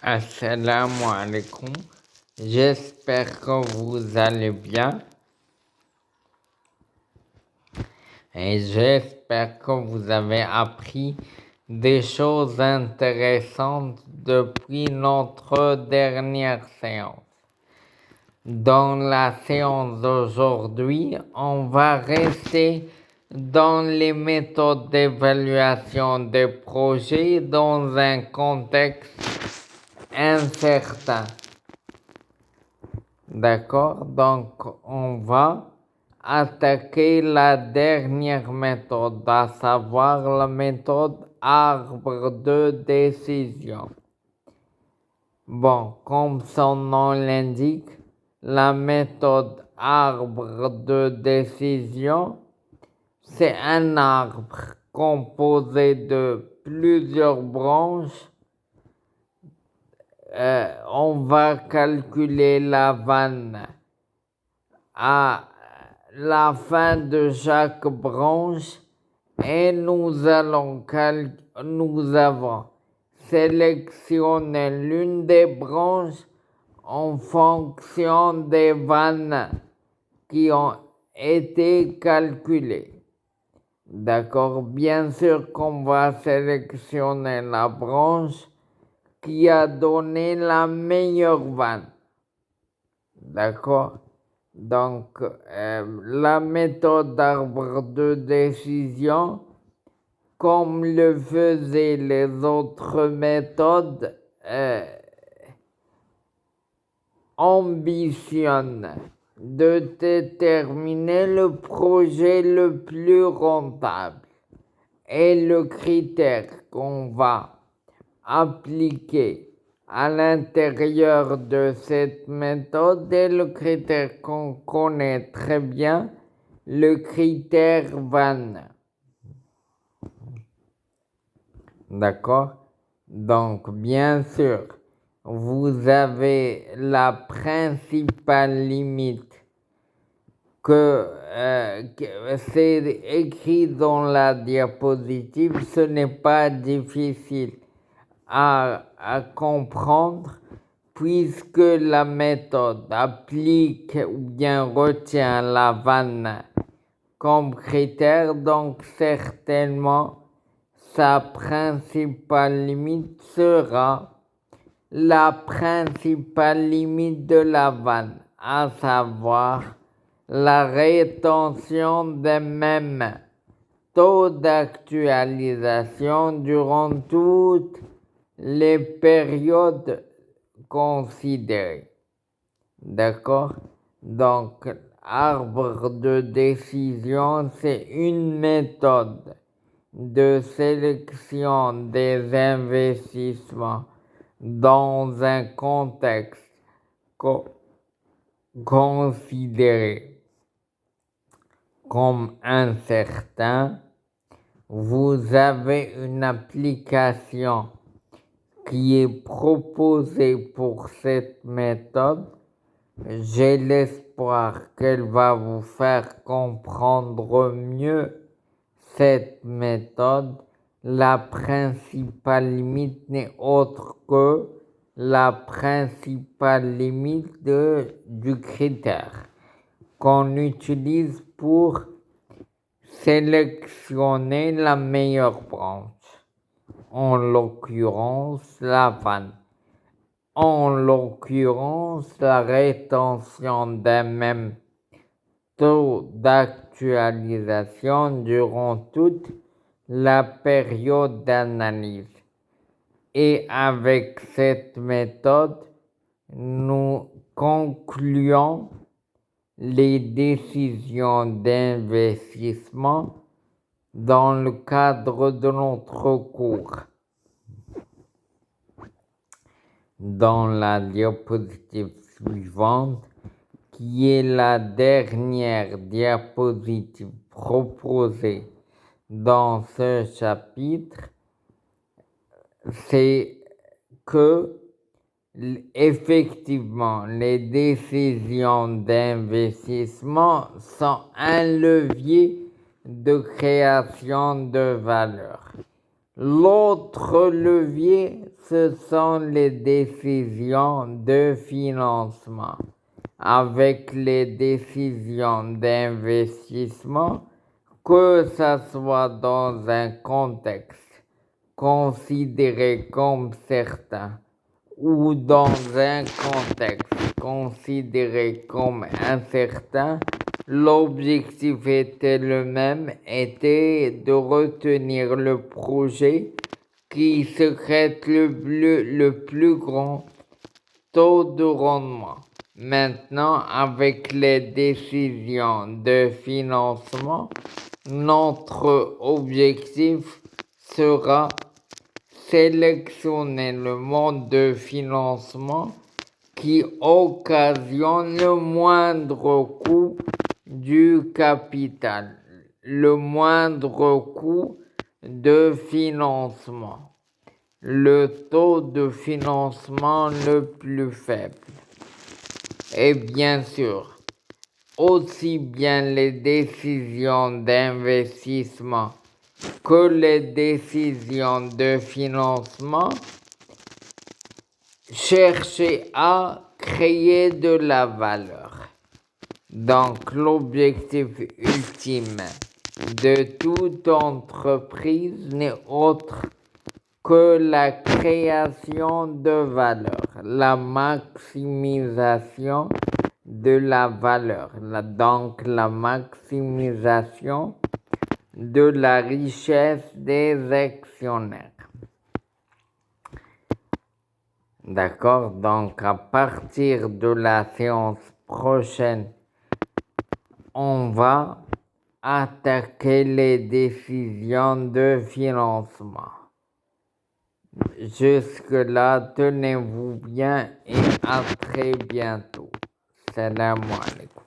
Assalamu alaikum, j'espère que vous allez bien et j'espère que vous avez appris des choses intéressantes depuis notre dernière séance. Dans la séance d'aujourd'hui, on va rester dans les méthodes d'évaluation des projets dans un contexte incertain. D'accord, donc on va attaquer la dernière méthode, à savoir la méthode arbre de décision. Bon, comme son nom l'indique, la méthode arbre de décision, c'est un arbre composé de plusieurs branches. On va calculer la vanne à la fin de chaque branche et nous avons sélectionné l'une des branches en fonction des vannes qui ont été calculées. D'accord, bien sûr qu'on va sélectionner la branche qui a donné la meilleure vanne. D'accord? Donc, la méthode d'arbre de décision, comme le faisaient les autres méthodes, ambitionne de déterminer le projet le plus rentable. Et le critère qu'on va appliquer à l'intérieur de cette méthode est le critère qu'on connaît très bien, le critère Vann. D'accord? Donc, bien sûr, vous avez la principale limite que c'est écrit dans la diapositive, ce n'est pas difficile à comprendre puisque la méthode applique ou bien retient la vanne comme critère, donc certainement sa principale limite sera la principale limite de la vanne, à savoir la rétention des mêmes taux d'actualisation durant toutes les périodes considérées. D'accord? Donc, arbre de décision, c'est une méthode de sélection des investissements dans un contexte considéré comme incertain. Vous avez une application qui est proposée pour cette méthode. J'ai l'espoir qu'elle va vous faire comprendre mieux cette méthode. La principale limite n'est autre que la principale limite du critère qu'on utilise pour sélectionner la meilleure branche, en l'occurrence la vanne. En l'occurrence, la rétention d'un même taux d'actualisation durant toute la période d'analyse. Et avec cette méthode, nous concluons les décisions d'investissement dans le cadre de notre cours. Dans la diapositive suivante, qui est la dernière diapositive proposée dans ce chapitre, c'est que effectivement les décisions d'investissement sont un levier de création de valeur. L'autre levier, ce sont les décisions de financement. Avec les décisions d'investissement, que ça soit dans un contexte considéré comme certain ou dans un contexte considéré comme incertain, l'objectif était le même, était de retenir le projet qui serait le plus grand taux de rendement. Maintenant, avec les décisions de financement, notre objectif sera sélectionner le mode de financement qui occasionne le moindre coût du capital, le moindre coût de financement, le taux de financement le plus faible. Et bien sûr, aussi bien les décisions d'investissement que les décisions de financement chercher à créer de la valeur. Donc l'objectif ultime de toute entreprise n'est autre que la création de valeur, la maximisation de la valeur, donc la maximisation de la richesse des actionnaires. D'accord? Donc à partir de la séance prochaine, on va attaquer les décisions de financement. Jusque-là, tenez-vous bien et à très bientôt. Salam alaikum.